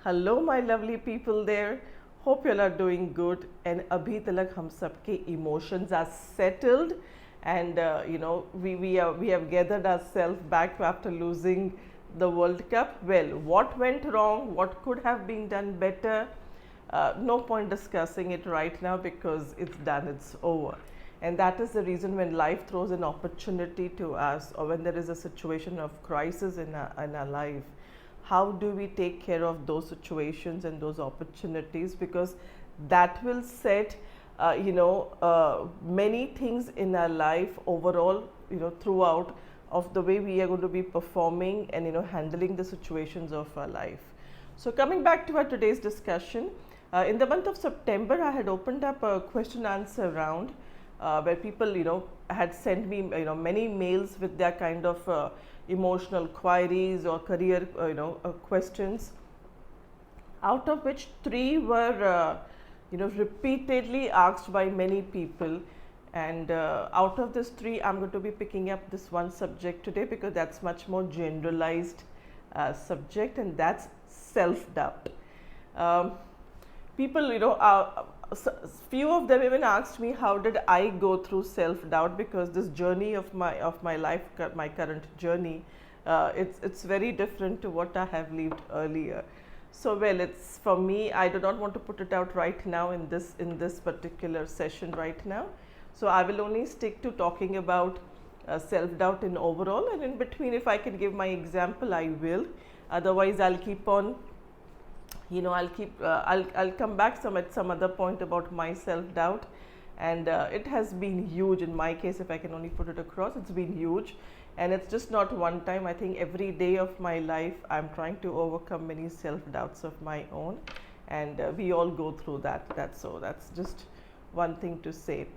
Hello my lovely people there. Hope you all are doing good and abhi talak hum sabke emotions are settled and we have gathered ourselves back after losing the World Cup. Well, what went wrong? What could have been done better? No point discussing it right now because it's done, it's over. And that is the reason when life throws an opportunity to us, or when there is a situation of crisis in our life, how do we take care of those situations and those opportunities, because that will set many things in our life overall, throughout, of the way we are going to be performing and handling the situations of our life. So coming back to our today's discussion, in the month of September I had opened up a question answer round where people had sent me many mails with their kind of emotional queries or career questions, out of which three were repeatedly asked by many people. And out of this three, I'm going to be picking up this one subject today because that's much more generalized subject, and that's self-doubt. People, few of them even asked me how did I go through self-doubt, because this journey of my life, my current journey, it's very different to what I have lived earlier. So well, it's for me, I do not want to put it out right now in this particular session right now. So I will only stick to talking about self-doubt in overall, and in between if I can give my example I will. Otherwise I'll keep on, I'll come back at some other point about my self-doubt. And it has been huge in my case. If I can only put it across, it's been huge, and it's just not one time. I think every day of my life I'm trying to overcome many self-doubts of my own, and we all go through that. That's just one thing to say.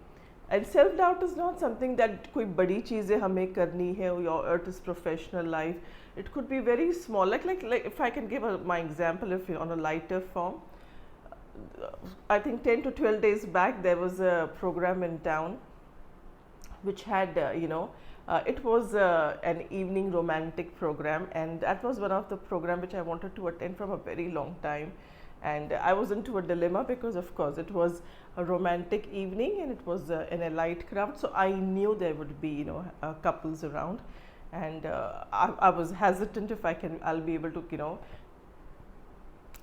And self-doubt is not something that कोई बड़ी चीज़ें हमें करनी है, or it is professional life. It could be very small, like if I can give my example, if on a lighter form. I think 10 to 12 days back there was a program in town which had it was an evening romantic program, and that was one of the program which I wanted to attend from a very long time. And I was into a dilemma because of course it was a romantic evening and it was in a light crowd, so I knew there would be couples around, and I was hesitant if I'll be able to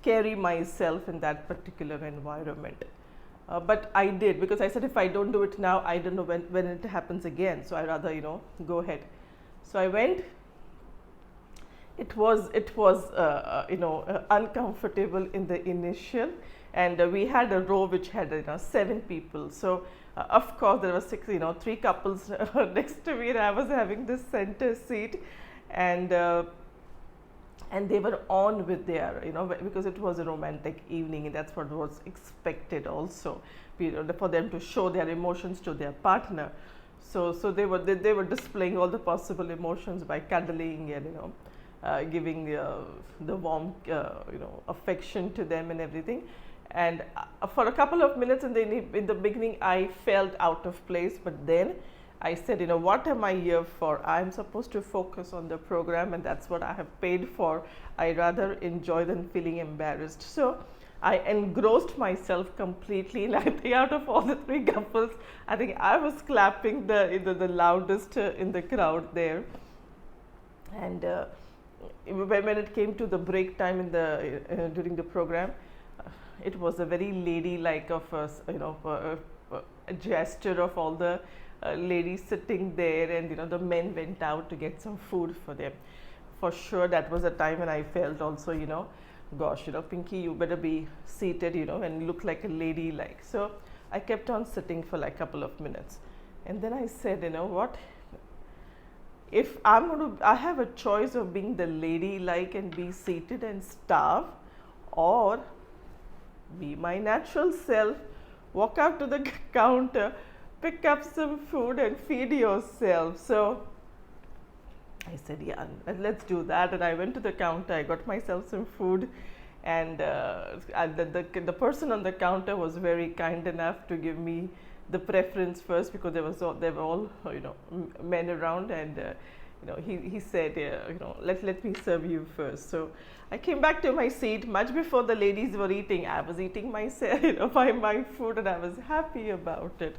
carry myself in that particular environment. But I did, because I said if I don't do it now, I don't know when it happens again, so I rather go ahead. So I went. It was uncomfortable in the initial, and we had a row which had 7 people. So of course there were 3 couples next to me, and I was having this center seat, and they were on with their because it was a romantic evening, and that's what was expected also, for them to show their emotions to their partner. So they were displaying all the possible emotions by cuddling and giving the warm affection to them and everything. And for a couple of minutes in the beginning I felt out of place, but then I said, what am I here for? I'm supposed to focus on the program, and that's what I have paid for. I rather enjoy than feeling embarrassed. So I engrossed myself completely, and I think out of all the 3 couples, I think I was clapping the loudest in the crowd there. And when it came to the break time during the program, it was a very ladylike of a gesture of all the ladies sitting there, and the men went out to get some food for them. For sure that was a time when I felt also, gosh, Pinky, you better be seated, and look like a lady like. So I kept on sitting for like a couple of minutes, and then I said, what, if I have a choice of being the lady like and be seated and starve, or be my natural self, walk out to the counter, pick up some food and feed yourself. So I said, yeah, let's do that. And I went to the counter, I got myself some food, and the person on the counter was very kind enough to give me the preference first, because there were all men around, and he said, let me serve you first. So I came back to my seat much before the ladies were eating. I was eating myself, my food, and I was happy about it.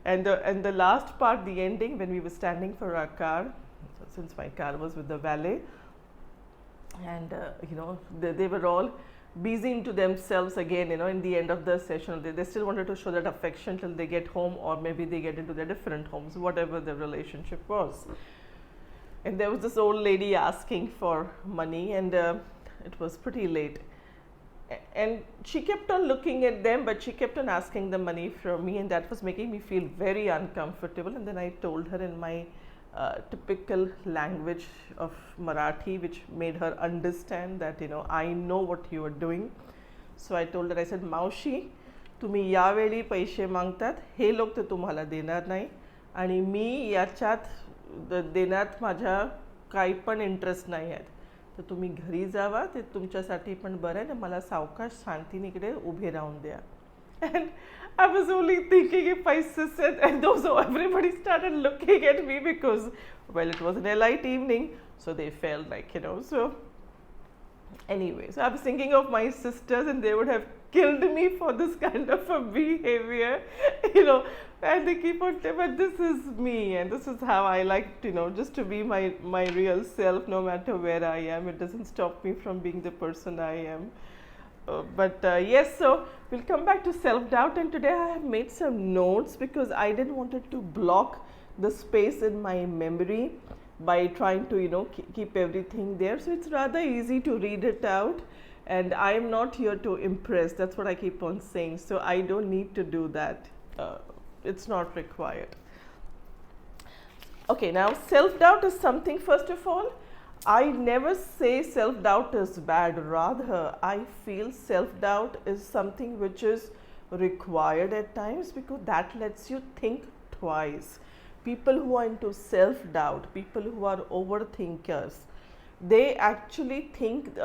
And the last part, the ending, when we were standing for our car, since my car was with the valet, and they were all busy into themselves again, in the end of the session. They still wanted to show that affection till they get home, or maybe they get into their different homes, whatever the relationship was. And there was this old lady asking for money, and it was pretty late. And she kept on looking at them, but she kept on asking the money from me, and that was making me feel very uncomfortable. And then I told her in my typical language of Marathi, which made her understand that, I know what you are doing. So I told her, I said, Maushi, तुम्ही यावेळी पैसे मागतात, हे लोक तर तुम्हाला देणार नाही, आणि मी याच्यात देण्यात माझ्या काही पण इंटरेस्ट नाही आहेत. तर तुम्ही घरी जावा, ते तुमच्यासाठी पण बरं आहे, मला सावकाश शांतीने इकडे उभे राहून द्या. And I was only thinking, if I said, and so everybody started looking at me because, well, it was an light evening, so they felt like, so anyway, so I was thinking of my sisters, and they would have killed me for this kind of a behavior, and they keep on saying, but this is me, and this is how I like, just to be my real self, no matter where I am. It doesn't stop me from being the person I am. Yes, so we'll come back to self-doubt, and today I have made some notes because I didn't want it to block the space in my memory by trying to keep everything there. So it's rather easy to read it out, and I am not here to impress. That's what I keep on saying. So I don't need to do that. It's not required. Okay, now self-doubt is something, first of all, I never say self-doubt is bad. Rather, I feel self-doubt is something which is required at times, because that lets you think twice. People who are into self-doubt, people who are overthinkers, they actually think,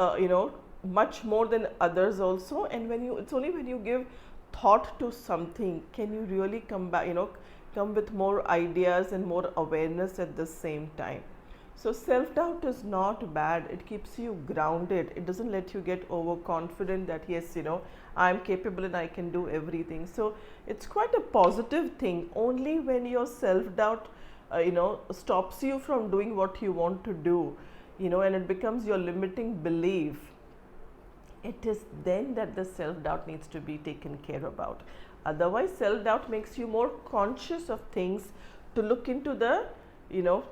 much more than others also. And it's only when you give thought to something can you really come back, come with more ideas and more awareness at the same time. So self-doubt is not bad. It keeps you grounded. It doesn't let you get overconfident that yes, I'm capable and I can do everything. So it's quite a positive thing. Only when your self-doubt, stops you from doing what you want to do, and it becomes your limiting belief, it is then that the self-doubt needs to be taken care about. Otherwise, self-doubt makes you more conscious of things, to look into the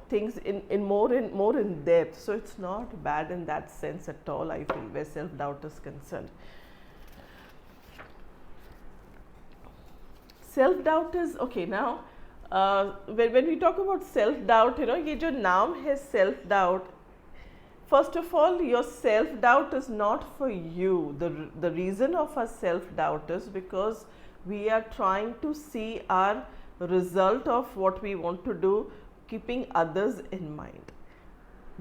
things in more in depth. So it's not bad in that sense at all, I feel, where self-doubt is concerned. Self-doubt is okay. Now when we talk about self-doubt, ये जो नाम है self-doubt, first of all, your self-doubt is not for you. The reason of our self-doubt is because we are trying to see our result of what we want to do, keeping others in mind.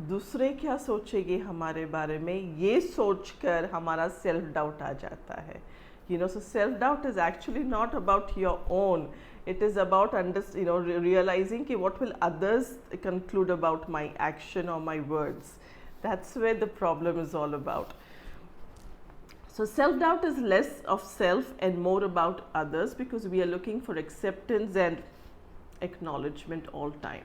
दूसरे क्या सोचेंगे हमारे बारे में, ये सोचकर हमारा self doubt आ जाता है. So self doubt is actually not about your own. It is about realizing what will others conclude about my action or my words. That's where the problem is all about. So self doubt is less of self and more about others, because we are looking for acceptance and acknowledgement all time.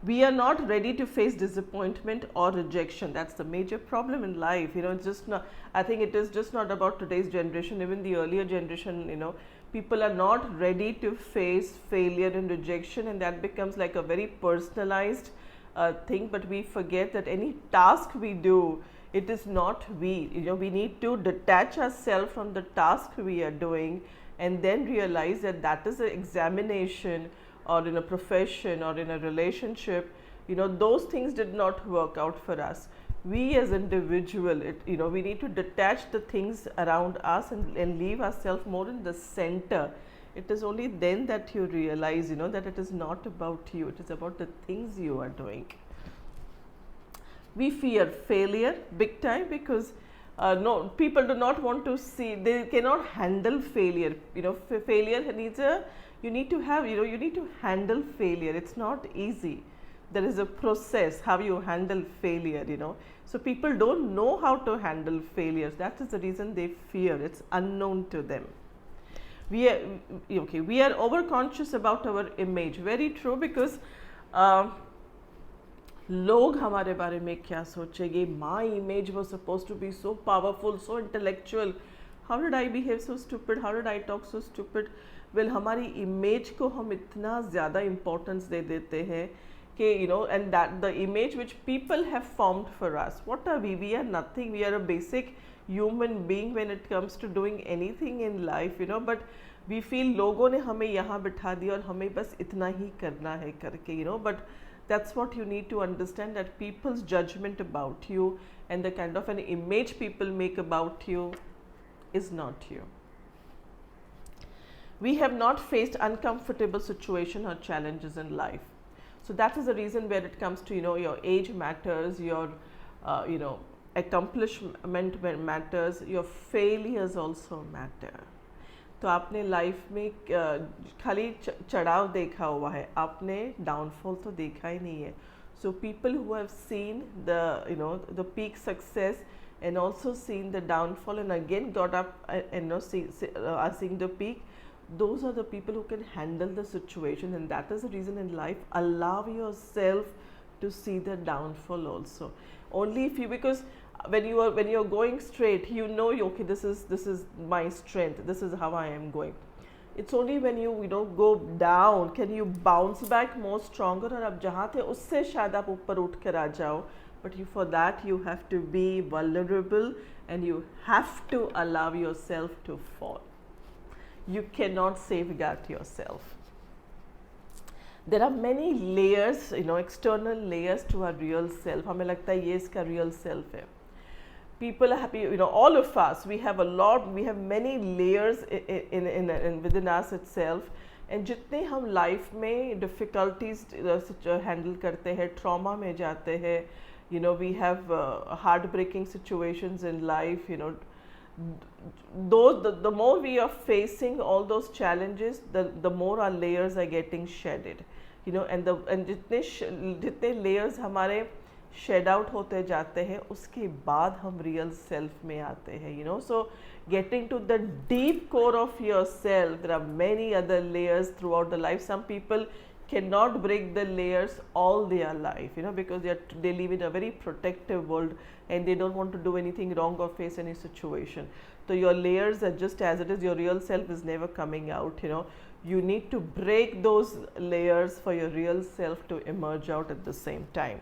We are not ready to face disappointment or rejection. That's the major problem in life. It's just not, I think it is just not about today's generation, even the earlier generation, people are not ready to face failure and rejection, and that becomes like a very personalized thing. But we forget that any task we do, it is not we. We need to detach ourselves from the task we are doing, and then realize that that is an examination, or in a profession or in a relationship, those things did not work out for us. We as individual, we need to detach the things around us and leave ourselves more in the center. It is only then that you realize, that it is not about you, it is about the things you are doing. We fear failure big time, because no, people do not want to see, they cannot handle failure. Failure needs you need to handle failure. It's not easy. there is a process how you handle failure, you know. So people don't know how to handle failures. That is the reason they fear. It's unknown to them. We are okay. We are overconscious about our image. Very true, because लोग हमारे बारे में क्या सोचेंगे. My image was supposed to be so powerful, so intellectual. How did I behave so stupid? How did I talk so stupid? Well, हमारी image को हम इतना ज़्यादा importance दे देते हैं कि you know, and that the image which people have formed for us. What are we? We are nothing. We are a basic human being when it comes to doing anything in life, you know. But we feel लोगों ने हमें यहाँ बिठा दिया और हमें बस इतना ही करना है करके, you know. But that's what you need to understand, that people's judgment about you and the kind of an image people make about you is not you. We have not faced uncomfortable situation or challenges in life. So that is the reason where it comes to, you know, your age matters, your you know, accomplishment matters, your failures also matter. तो आपने life में खाली चढ़ाव देखा हुआ है, आपने downfall तो देखा ही नहीं है. So people who have seen the, you know, the peak success and also seen the downfall and again got up and you know, seeing the peak, those are the people who can handle the situation. And that is the reason in life, allow yourself to see the downfall also. Only if you, because when you're going straight, you know, okay, this is my strength, this is how I am going. It's only when you know, go down can you bounce back more stronger, और अब जहाँ थे उससे शायद आप ऊपर उठ कर आ जाओ. But you, for that you have to be vulnerable and you have to allow yourself to fall. You cannot safeguard yourself. There are many layers, you know, external layers to our real self. हमें लगता है ये इसका real self है. People are happy, you know, all of us, we have many layers in within us itself. And जितने हम life में difficulties handle करते हैं, trauma में जाते हैं, you know, we have heartbreaking situations in life, you know, the more we are facing all those challenges, the more our layers are getting shedded, you know. And जितने layers हमारे shed out होते जाते हैं, उसके बाद हम real self में आते हैं, you know. So getting to the deep core of yourself, there are many other layers throughout the life. Some people cannot break the layers all their life, you know, because they live in a very protective world and they don't want to do anything wrong or face any situation. So your layers are just as it is, your real self is never coming out, you know. You need to break those layers for your real self to emerge out at the same time.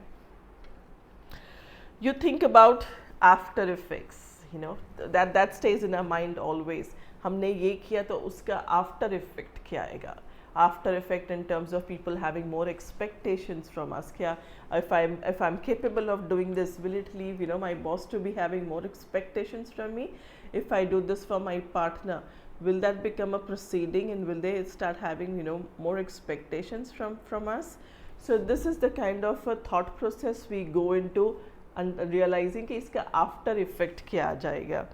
You think about after effects, you know, that stays in our mind always. हमने ये किया तो उसका after effect क्या आएगा? After effect in terms of people having more expectations from us. क्या, if I'm capable of doing this, will it leave, you know, my boss to be having more expectations from me? If I do this for my partner, will that become a proceeding and will they start having, you know, more expectations from us? So this is the kind of a thought process we go into and realizing कि इसका after effect क्या आ जाएगा.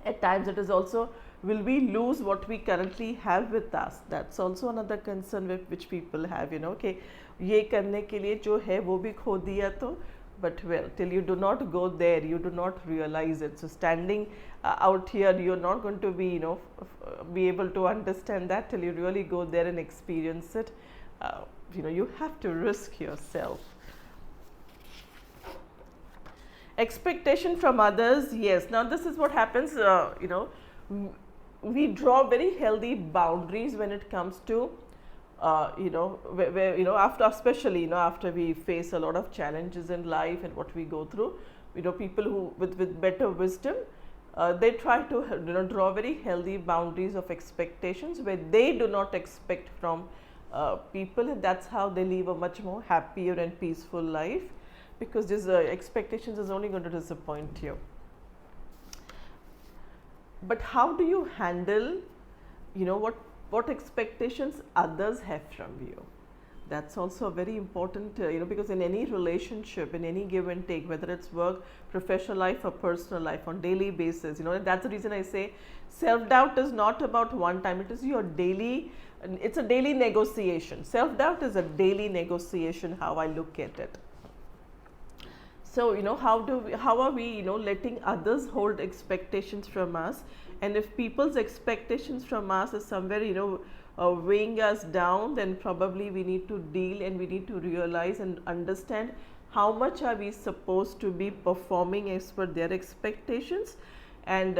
At times it is also, will we lose what we currently have with us? That's also another concern which people have, you know, कि ये करने के लिए जो है वो भी खो दिया तो. But well, till you do not go there, you do not realize it. So standing out here, you're not going to be, you know, be able to understand that till you really go there and experience it. You know, you have to risk yourself. Expectation from others, yes. Now this is what happens, you know, we draw very healthy boundaries when it comes to, you know, where, you know, after, especially, you know, after we face a lot of challenges in life and what we go through, you know, people who with better wisdom, they try to, you know, draw very healthy boundaries of expectations where they do not expect from people, and that's how they live a much more happier and peaceful life, because these expectations is only going to disappoint you. But how do you handle, you know, what expectations others have from you? That's also very important, you know, because in any relationship, in any give and take, whether it's work, professional life or personal life, on daily basis, you know, and that's the reason I say self-doubt is not about one time, it is your daily it's a daily negotiation. Self doubt is a daily negotiation, how I look at it. So how are we letting others hold expectations from us, and if people's expectations from us is somewhere weighing us down, then probably we need to deal, and we need to realize and understand how much are we supposed to be performing as per their expectations, and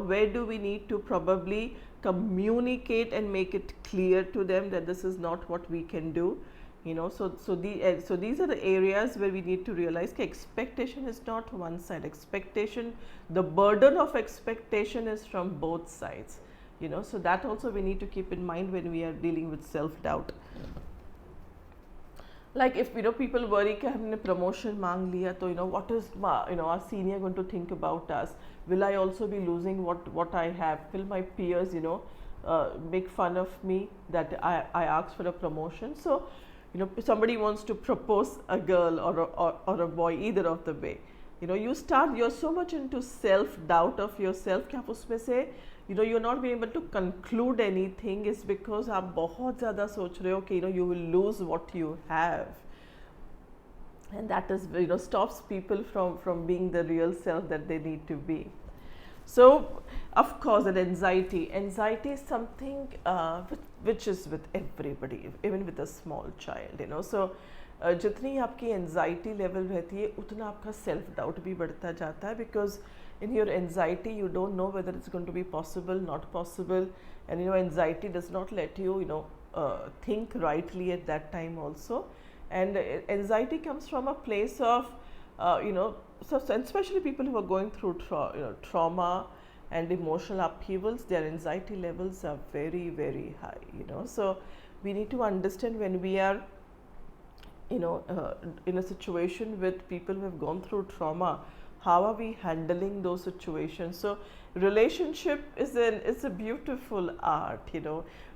where do we need to probably communicate and make it clear to them that this is not what we can do. So these are the areas where we need to realize that expectation is not one side. Expectation, the burden of expectation is from both sides. So that also we need to keep in mind when we are dealing with self doubt. Like if people worry कि हमने promotion मांग लिया, तो what is our senior going to think about us? Will I also be losing what I have? Will my peers make fun of me that I asked for a promotion? So somebody wants to propose a girl or a boy, either of the way, you're so much into self doubt of yourself कि आप उसमें से you're not being able to conclude anything, is because आप बहुत ज़्यादा सोच रहे हो कि you will lose what you have, and that is stops people from being the real self that they need to be. So of course, that anxiety is something which is with everybody, even with a small child. So जितनी आपकी anxiety level रहती है, उतना आपका self doubt भी बढ़ता जाता है, because in your anxiety you don't know whether it's going to be possible, not possible, and anxiety does not let you think rightly at that time also. And anxiety comes from a place of so especially people who are going through trauma and emotional upheavals, their anxiety levels are very, very high. So we need to understand when we are in a situation with people who have gone through trauma, how are we handling those situations. So relationship is a beautiful art.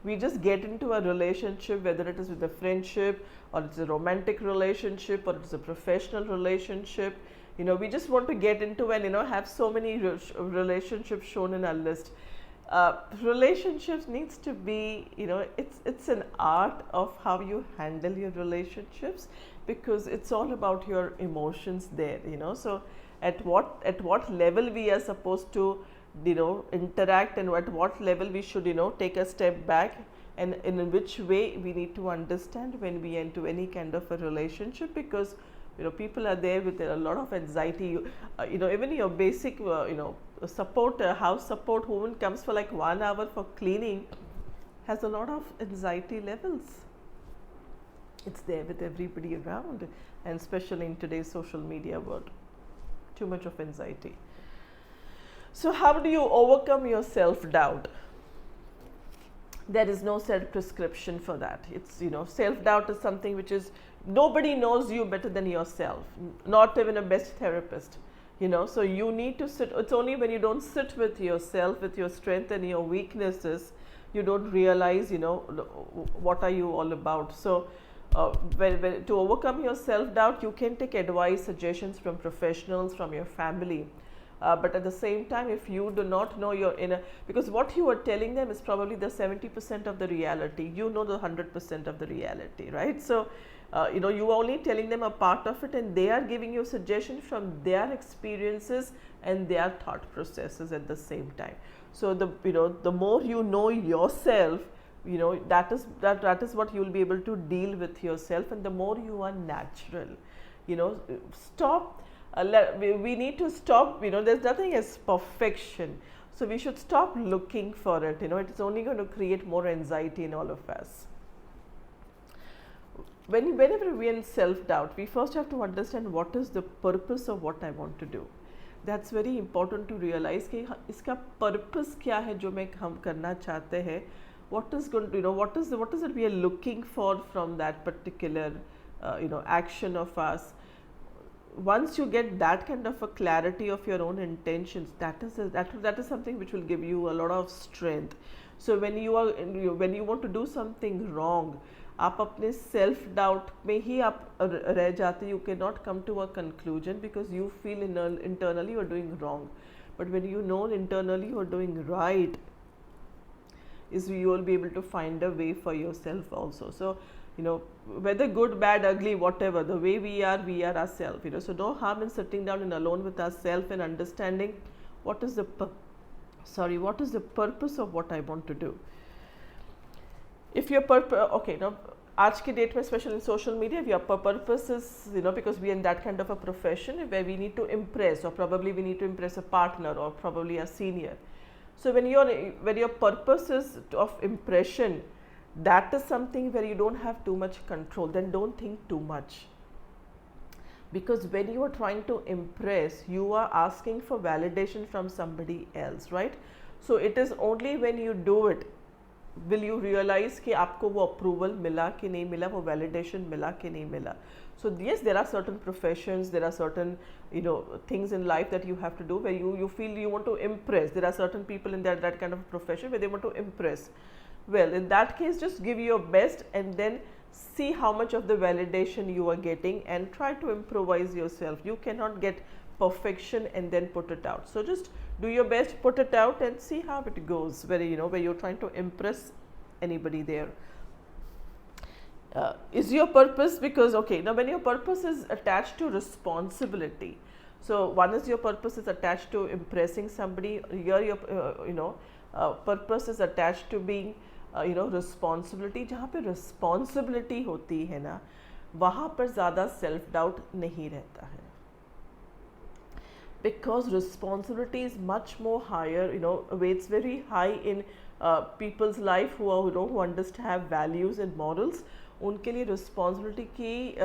We just get into a relationship, whether it is with a friendship, or it's a romantic relationship, or it's a professional relationship. We just want to get into and have so many relationships shown in our list. Relationships needs to be it's an art of how you handle your relationships, because it's all about your emotions there. So at what level we are supposed to interact, and at what level we should take a step back, and in which way we need to understand when we enter any kind of a relationship, because people are there with a lot of anxiety. Even your basic support, house support woman comes for like 1 hour for cleaning, has a lot of anxiety levels. It's there with everybody around, and especially in today's social media world, too much of anxiety. So how do you overcome your self doubt? There is no set prescription for that. It's self doubt is something which is, nobody knows you better than yourself, not even a best therapist. So you need to sit. It's only when you don't sit with yourself, with your strength and your weaknesses, you don't realize what are you all about. So when to overcome your self doubt, you can take advice, suggestions from professionals, from your family. But at the same time, if you do not know your inner, because what you are telling them is probably the 70% of the reality, the 100% of the reality, right? So you are only telling them a part of it, and they are giving you suggestions from their experiences and their thought processes at the same time. So the more you know yourself, that is what you will be able to deal with yourself, and the more you are natural. Stop. We need to stop. There's nothing as perfection, so we should stop looking for it. It's only going to create more anxiety in all of us. Whenever we are in self-doubt, we first have to understand what is the purpose of what I want to do. That's very important to realize कि इसका purpose क्या है जो हम करना चाहते हैं. What is going to, what is it we are looking for from that particular action of us. Once you get that kind of a clarity of your own intentions, that is something which will give you a lot of strength. So when you want to do something wrong, आप अपने self doubt में ही आप रह जाते, you cannot come to a conclusion because you feel internally you are doing wrong. But when you know internally you are doing right, is you will be able to find a way for yourself also. So whether good, bad, ugly, whatever, the way we are ourselves, so no harm in sitting down and alone with ourselves and understanding what is the purpose of what I want to do. If your purpose, okay, now आज के date में especially in social media, if your purpose is, because we are in that kind of a profession where we need to impress, or probably we need to impress a partner or probably a senior. So when your purpose is of impression, that is something where you don't have too much control, then don't think too much. Because when you are trying to impress, you are asking for validation from somebody else, right? So it is only when you do it will you realize कि आपको वो approval मिला कि नहीं मिला, वो validation मिला कि नहीं मिला. So yes, there are certain professions, there are certain things in life that you have to do where you feel you want to impress. There are certain people in that kind of profession where they want to impress. Well, in that case, just give your best and then see how much of the validation you are getting and try to improvise yourself. You cannot get perfection and then put it out. So just do your best, put it out and see how it goes, where you're trying to impress anybody there. Is your purpose, because now when your purpose is attached to responsibility, so one is your purpose is attached to impressing somebody, here your purpose is attached to being responsibility. जहाँ पे responsibility होती है ना, वहाँ पर ज़्यादा self doubt नहीं रहता है, because responsibility is much more higher, weights very high in people's life who are who understand, have values and morals. उनके लिए responsibility की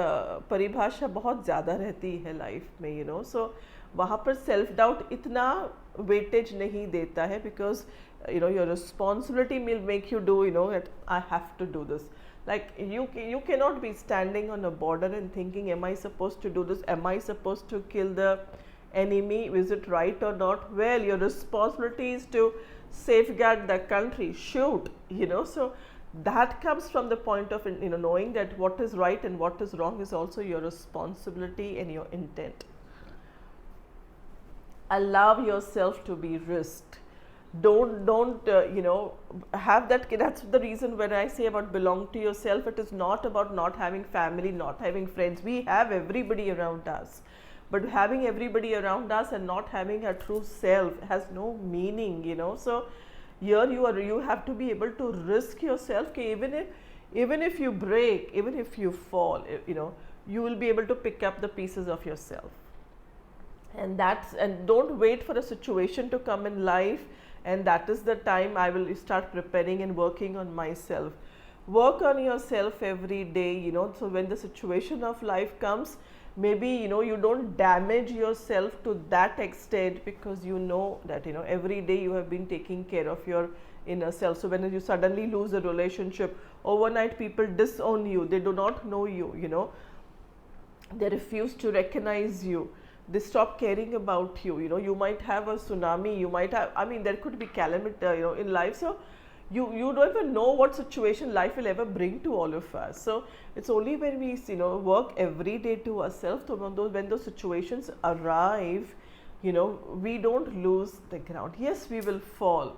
परिभाषा बहुत ज़्यादा रहती है life में, so वहाँ पर self doubt इतना weightage नहीं देता है, because your responsibility will make you do that I have to do this. Like you cannot be standing on a border and thinking, am I supposed to do this, am I supposed to kill the enemy, is it right or not? Well, your responsibility is to safeguard the country, shoot, so that comes from the point of knowing that what is right and what is wrong is also your responsibility and your intent. Allow yourself to be risked. Don't have that. That's the reason when I say about belong to yourself, it is not about not having family, not having friends. We have everybody around us, but having everybody around us and not having a true self has no meaning, so here you have to be able to risk yourself. Even if you break, even if you fall, you will be able to pick up the pieces of yourself. And don't wait for a situation to come in life, and that is the time I will start preparing and working on myself. Work on yourself every day, so when the situation of life comes, maybe you don't damage yourself to that extent, because that every day you have been taking care of your inner self. So when you suddenly lose a relationship, overnight people disown you, they do not know you, they refuse to recognize you, they stop caring about you, you might have a tsunami, you might have, there could be calamity in life, so you don't even know what situation life will ever bring to all of us. So it's only when we work every day to ourselves, so when those situations arrive, we don't lose the ground. Yes, we will fall,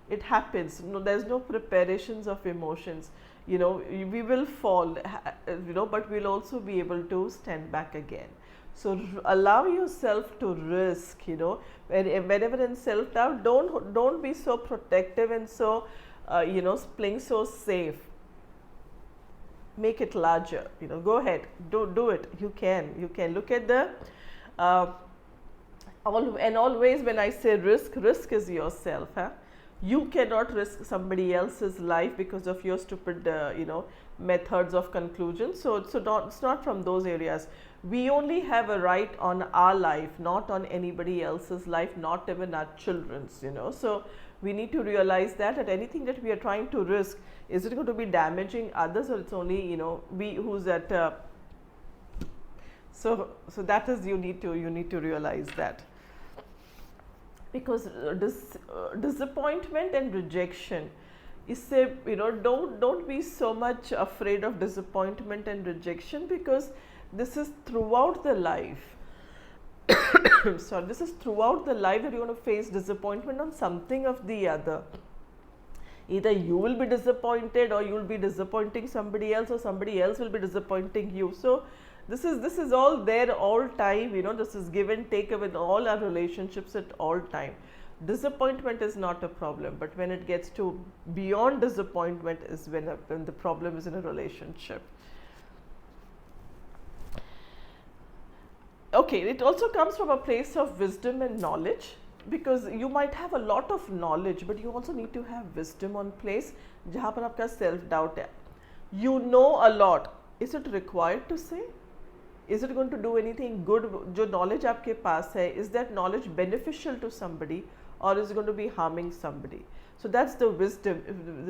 it happens, there's no preparations of emotions, we will fall, but we'll also be able to stand back again. So allow yourself to risk, whenever in self-doubt, don't be so protective and so, playing so safe. Make it larger, go ahead, do it, you can look at the, always when I say risk is yourself, you cannot risk somebody else's life because of your stupid, methods of conclusion. So it's not from those areas. We only have a right on our life, not on anybody else's life, not even our children's, so we need to realize that anything that we are trying to risk, is it going to be damaging others, or it's only we who's at so that is, you need to realize that, because disappointment and rejection is don't be so much afraid of disappointment and rejection, because this is throughout the life. So this is throughout the life that you're going to face disappointment on something of the other. Either you will be disappointed, or you will be disappointing somebody else, or somebody else will be disappointing you. So this is all there all time, you know. This is give and take with all our relationships at all time. Disappointment is not a problem, but when it gets to beyond disappointment is when the problem is in a relationship. Okay, it also comes from a place of wisdom and knowledge, because you might have a lot of knowledge, but you also need to have wisdom on place, जहाँ पर आपका self doubt है. You know a lot. Is it required to say? Is it going to do anything good? जो knowledge आपके पास है, is that knowledge beneficial to somebody, or is it going to be harming somebody? So that's the wisdom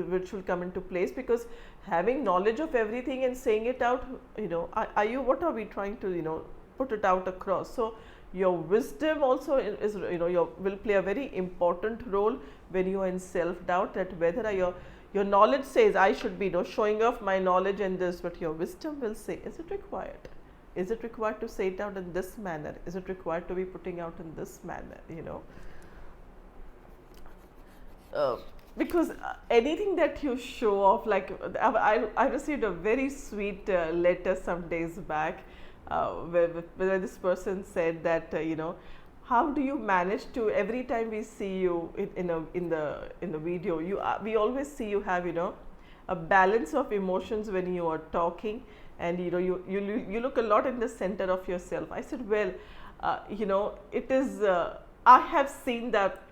which will come into place, because having knowledge of everything and saying it out, you know, are you, what are we trying to, you know, put it out across? So your wisdom also is, you know, will play a very important role when you are in self-doubt, that whether your knowledge says I should be, you know, showing off my knowledge and this, but your wisdom will say, is it required? Is it required to say it out in this manner? Is it required to be putting out in this manner, you know? Because anything that you show off, like I received a very sweet letter some days back, where this person said that, you know, how do you manage to, every time we see you in the video, we always see you have, you know, a balance of emotions when you are talking, and you know, you look a lot in the center of yourself. I said, well, you know, it is, I have seen that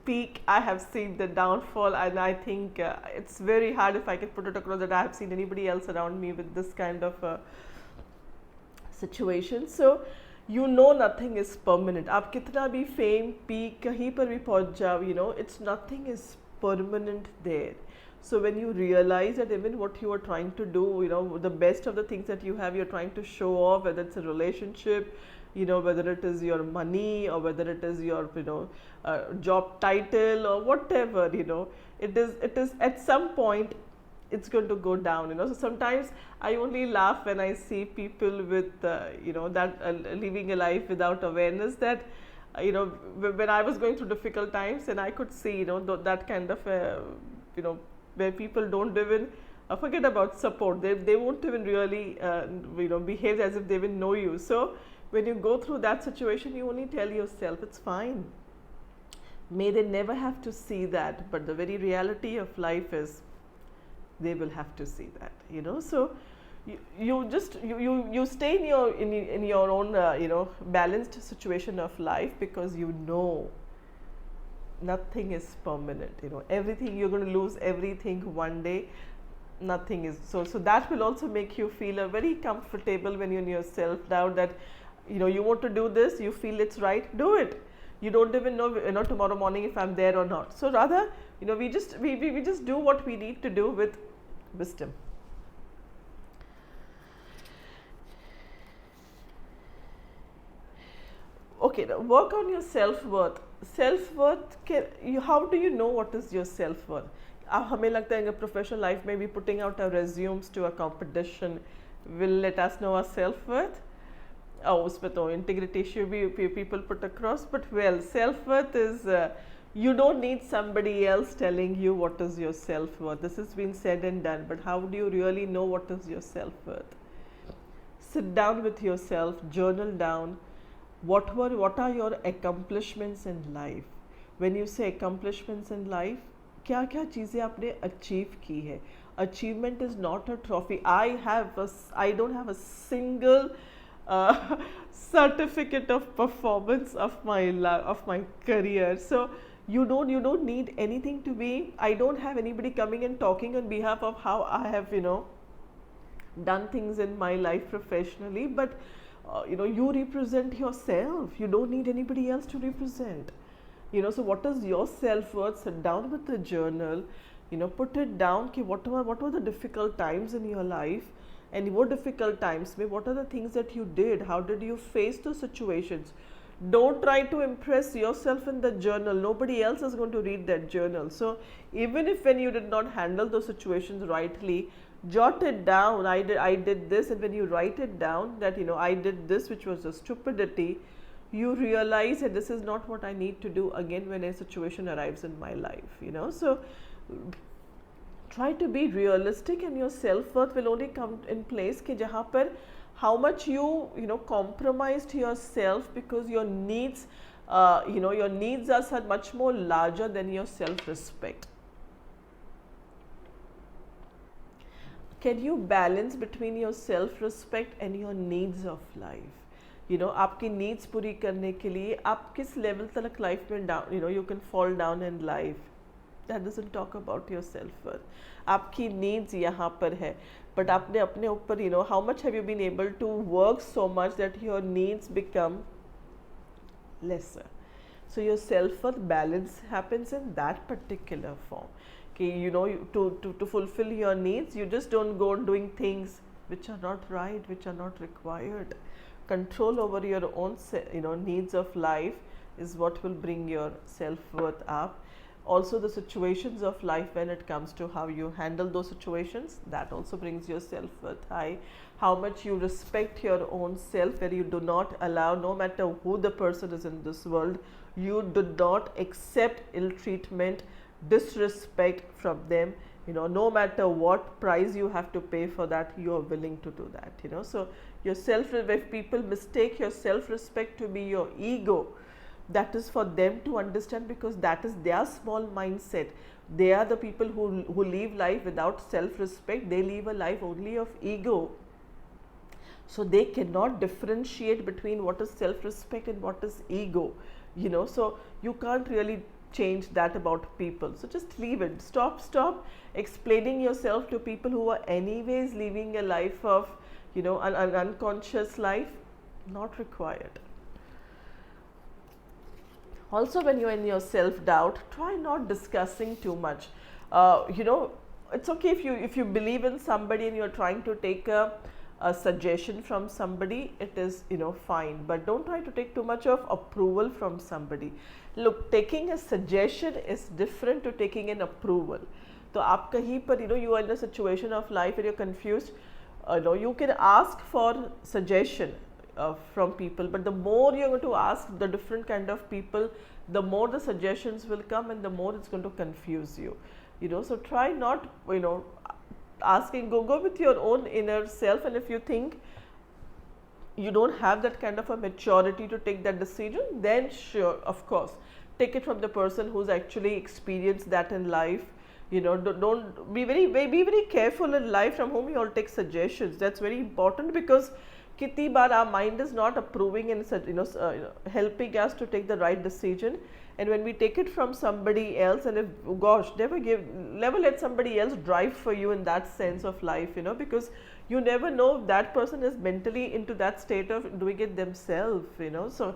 peak, I have seen the downfall, and I think it's very hard if I can put it across that I have seen anybody else around me with this kind of situation. So you know, nothing is permanent. आप कितना भी fame, peak, कहीं पर भी पहुंच जाओ, you know, it's nothing is permanent there. So when you realize that even what you are trying to do, you know, the best of the things that you have, you're trying to show off, whether it's a relationship, you know, whether it is your money, or whether it is your, you know, job title, or whatever, you know, it is at some point it's going to go down, you know. So sometimes I only laugh when I see people with, you know, that living a life without awareness, that, you know, when I was going through difficult times, and I could see, you know, that kind of, you know, where people don't even forget about support. They won't even really, you know, behave as if they even know you. So when you go through that situation, you only tell yourself, it's fine. May they never have to see that, but the very reality of life is they will have to see that, you know. So you stay in your own, you know, balanced situation of life, because you know nothing is permanent, you know, everything, you're going to lose everything one day. Nothing is, so that will also make you feel very comfortable when you're in your self-doubt, that, you know, you want to do this, you feel it's right, do it. You don't even know, you know, tomorrow morning if I'm there or not. So rather, you know, we just do what we need to do with wisdom. Okay, now work on your self-worth. Self-worth, how do you know what is your self-worth? हमें लगता है in a professional life, maybe putting out our resumes to a competition will let us know our self-worth. उसमें तो integrity issue भी people put across, but well, self-worth is, you don't need somebody else telling you what is your self-worth. This has been said and done, but how do you really know what is your self-worth? Sit down with yourself, journal down. What are your accomplishments in life? When you say accomplishments in life, क्या क्या चीज़ें आपने achieve की है? Achievement is not a trophy. I don't have a single certificate of performance of my career. So you don't need anything to be. I don't have anybody coming and talking on behalf of how I have, you know, done things in my life professionally, but you know, you represent yourself. You don't need anybody else to represent, you know. So what is your self-worth? Sit down with the journal, you know, put it down, what were the difficult times in your life, and what difficult times, what are the things that you did, how did you face those situations. Don't try to impress yourself in the journal. Nobody else is going to read that journal. So even if when you did not handle those situations rightly, jot it down. I did this, and when you write it down that, you know, I did this, which was a stupidity, you realize that this is not what I need to do again when a situation arrives in my life, you know. So try to be realistic, and your self-worth will only come in place कि जहाँ पर how much you know compromised yourself because your needs you know your needs are much more larger than your self-respect. Can you balance between your self-respect and your needs of life? You know, आपकी needs पूरी करने के लिए आप किस level तक life में down, you know, you can fall down in life. That doesn't talk about your self-worth. आपकी needs यहाँ पर है, but आपने अपने ऊपर, you know, how much have you been able to work so much that your needs become lesser? So your self-worth balance happens in that particular form. Okay, you know, to fulfill your needs, you just don't go on doing things which are not right, which are not required. Control over your own, you know, needs of life is what will bring your self-worth up. Also the situations of life, when it comes to how you handle those situations, that also brings your self-worth high. How much you respect your own self, where you do not allow, no matter who the person is in this world, you do not accept ill treatment, disrespect from them, you know, no matter what price you have to pay for that, you are willing to do that, you know. So your if people mistake your self-respect to be your ego, that is for them to understand, because that is their small mindset. They are the people who live life without self-respect. They live a life only of ego. So they cannot differentiate between what is self-respect and what is ego, you know. So you can't really change that about people. So just leave it. Stop explaining yourself to people who are anyways living a life of, you know, an unconscious life. Not required. Also, when you're in your self-doubt, try not discussing too much. You know, it's okay if you believe in somebody and you're trying to take a suggestion from somebody, it is, you know, fine, but don't try to take too much of approval from somebody. Look, taking a suggestion is different to taking an approval. So आप कहीं पर, you know, you are in a situation of life and you're confused, no, you can ask for suggestion from people, but the more you're going to ask the different kind of people, the more the suggestions will come and the more it's going to confuse you, you know. So try not, you know, asking, go with your own inner self, and if you think you don't have that kind of a maturity to take that decision, then sure, of course, take it from the person who's actually experienced that in life. You know, don't be very careful in life from whom you all take suggestions. That's very important, because kitni baar our mind is not approving and, you know, helping us to take the right decision, and when we take it from somebody else, and if, gosh, never let somebody else drive for you in that sense of life, you know, because you never know if that person is mentally into that state of doing it themselves, you know. So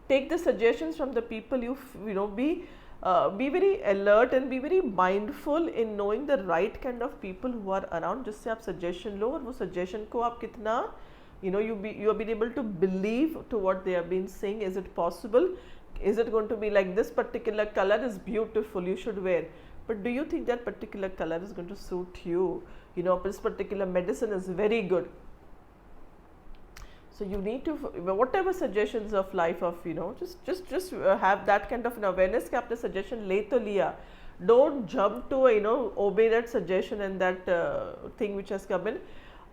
take the suggestions from the people you know, be very alert and be very mindful in knowing the right kind of people who are around, जिससे आप suggestion लो और वो suggestion को आप कितना, you know, you have been able to believe to what they have been saying. Is it possible? Is it going to be like, this particular color is beautiful, you should wear, but do you think that particular color is going to suit you? You know, this particular medicine is very good. So you need to, whatever suggestions of life of, you know, just have that kind of an awareness कि आपने suggestion ले तो लिया. Don't jump to, you know, obey that suggestion and that thing which has come in.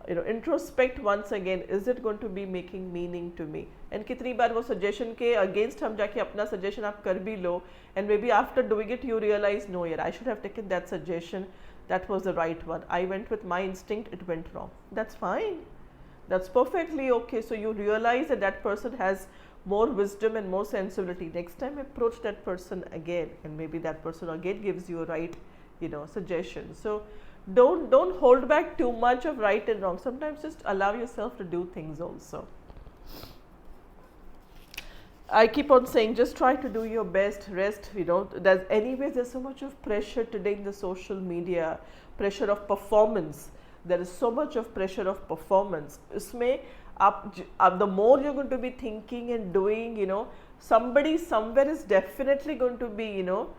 You know, introspect once again, is it going to be making meaning to me? And कितनी बार वो suggestion के against हम जाके अपना suggestion आप कर भी लो, and maybe after doing it you realize, no yaar, I should have taken that suggestion, that was the right one, I went with my instinct, it went wrong. That's fine. That's perfectly okay. So you realize that that person has more wisdom and more sensibility. Next time approach that person again, and maybe that person again gives you a right, you know, suggestion. So don't hold back too much of right and wrong. Sometimes just allow yourself to do things also. I keep on saying, just try to do your best, rest, you know. There's so much of pressure today in the social media, pressure of performance. There is so much of pressure of performance. Isme, the more you're going to be thinking and doing, you know, somebody somewhere is definitely going to be, you know,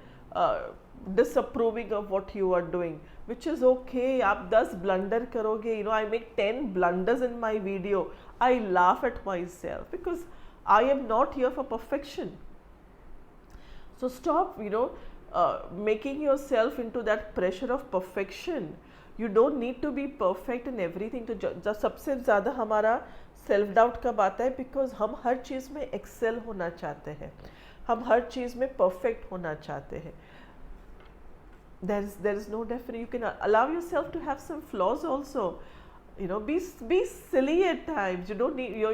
disapproving of what you are doing, which is okay. आप 10 blunder करोगे, you know, I make 10 blunders in my video. I laugh at myself because I am not here for perfection. So stop, you know, making yourself into that pressure of perfection. You don't need to be perfect in everything. तो सबसे ज़्यादा हमारा self doubt कब आता है? Because हम हर चीज़ में Excel होना चाहते हैं, हम हर चीज़ में परफेक्ट होना चाहते हैं. There is no definition. You can allow yourself to have some flaws also. You know, be silly at times. You don't need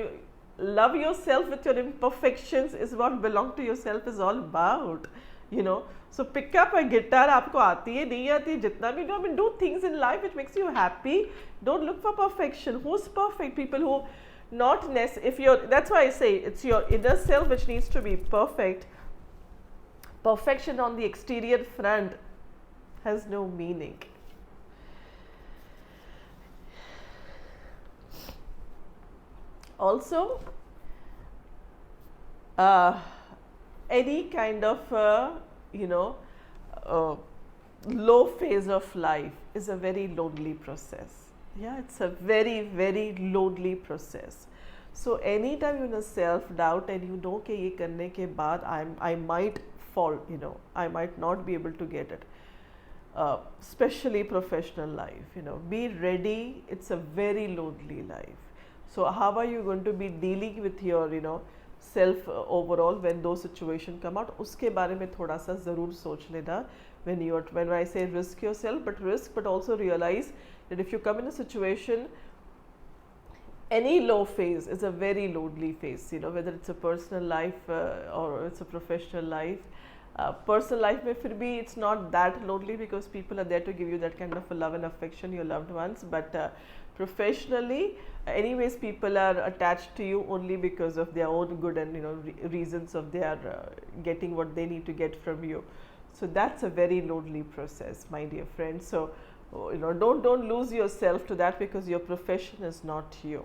love yourself with your imperfections is what belong to yourself is all about. You know, so pick up a guitar. आपको आती है नहीं आती है, जितना भी do, I mean, do things in life which makes you happy. Don't look for perfection. Who's perfect? People who not if you're, that's why I say it's your inner self which needs to be perfect. Perfection on the exterior front has no meaning. Also, any kind of low phase of life is a very lonely process. Yeah, it's a very, very lonely process. So anytime you're in a self doubt and you know कि ये करने के बाद I might fall, you know, I might not be able to get it. Especially professional life, you know, be ready. It's a very lonely life. So how are you going to be dealing with your, you know, self overall when those situations come out? उसके बारे में थोड़ा सा ज़रूर सोच लेना when I say risk yourself, but also realize that if you come in a situation, any low phase is a very lonely phase, you know, whether it's a personal life or it's a professional life. Personal life में फिर भी it's not that lonely because people are there to give you that kind of a love and affection, your loved ones. But professionally, anyways, people are attached to you only because of their own good and, you know, reasons of their getting what they need to get from you. So that's a very lonely process, my dear friends. So you know, don't lose yourself to that because your profession is not you.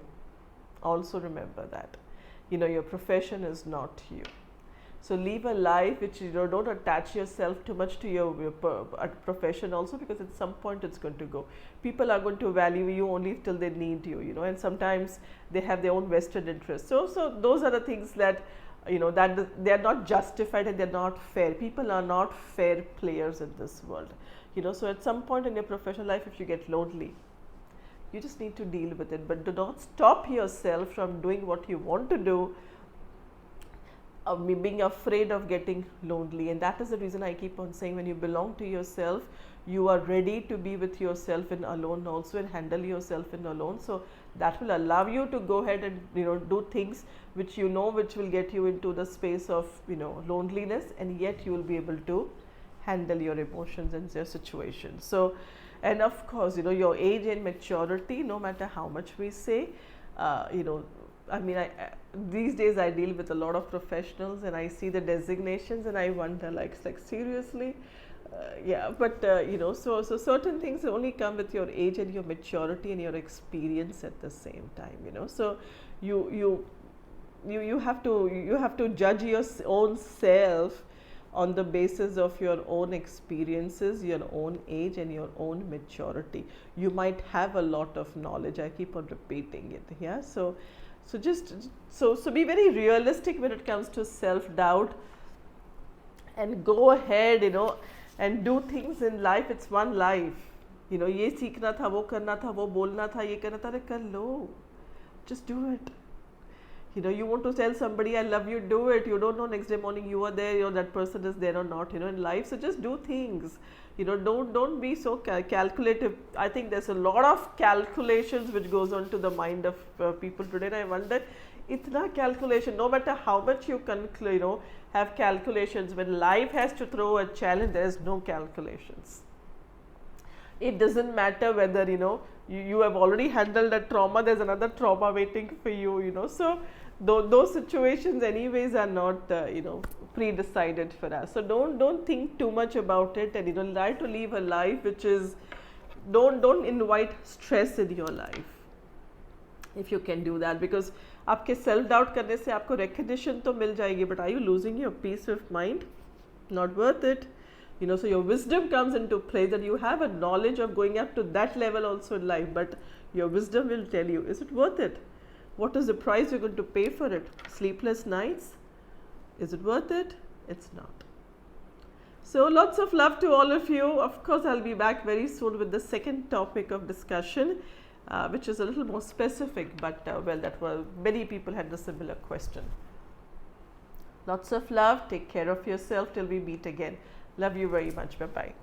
Also remember that, you know, your profession is not you. So live a life which, you know, don't attach yourself too much to your profession also, because at some point it's going to go. People are going to value you only till they need you, you know, and sometimes they have their own vested interests. So those are the things that, you know, that they are not justified and they're not fair. People are not fair players in this world, you know. So at some point in your professional life, if you get lonely, you just need to deal with it, but do not stop yourself from doing what you want to do. Being afraid of getting lonely, and that is the reason I keep on saying, when you belong to yourself, you are ready to be with yourself in alone also and handle yourself in alone. So that will allow you to go ahead and, you know, do things which you know which will get you into the space of, you know, loneliness, and yet you will be able to handle your emotions and your situations. So, and of course, you know, your age and maturity, no matter how much we say, you know, I mean, these days I deal with a lot of professionals and I see the designations and I wonder, like seriously, yeah. But you know, so certain things only come with your age and your maturity and your experience at the same time. You know, so you have to judge your own self on the basis of your own experiences, your own age and your own maturity. You might have a lot of knowledge. I keep on repeating it. Yeah. So be very realistic when it comes to self-doubt and go ahead, you know, and do things in life. It's one life, you know. ये सीखना था, वो करना था, वो बोलना था, ये करना था, अरे कर लो. Just do it. You know, you want to tell somebody I love you, do it. You don't know next day morning you are there, you know, that person is there or not, you know, in life. So just do things. You know, don't be so calculative. I think there's a lot of calculations which goes on to the mind of people today, and I wonder, itna calculation, no matter how much you can, you know, have calculations, when life has to throw a challenge, there is no calculations. It doesn't matter whether, you know, you have already handled that trauma, there's another trauma waiting for you, you know. So those situations anyways are not, you know, pre-decided for us. So don't think too much about it, and, you know, try to live a life which is, don't invite stress in your life, if you can do that, because आपके self doubt करने से आपको recognition तो मिल जाएगी, but are you losing your peace of mind? Not worth it. You know, so your wisdom comes into play, that you have a knowledge of going up to that level also in life, but your wisdom will tell you, is it worth it? What is the price you're going to pay for it? Sleepless nights? Is it worth it? It's not. So lots of love to all of you. Of course, I'll be back very soon with the second topic of discussion, which is a little more specific, but well, that were many people had the similar question. Lots of love. Take care of yourself till we meet again. Love you very much. Bye-bye.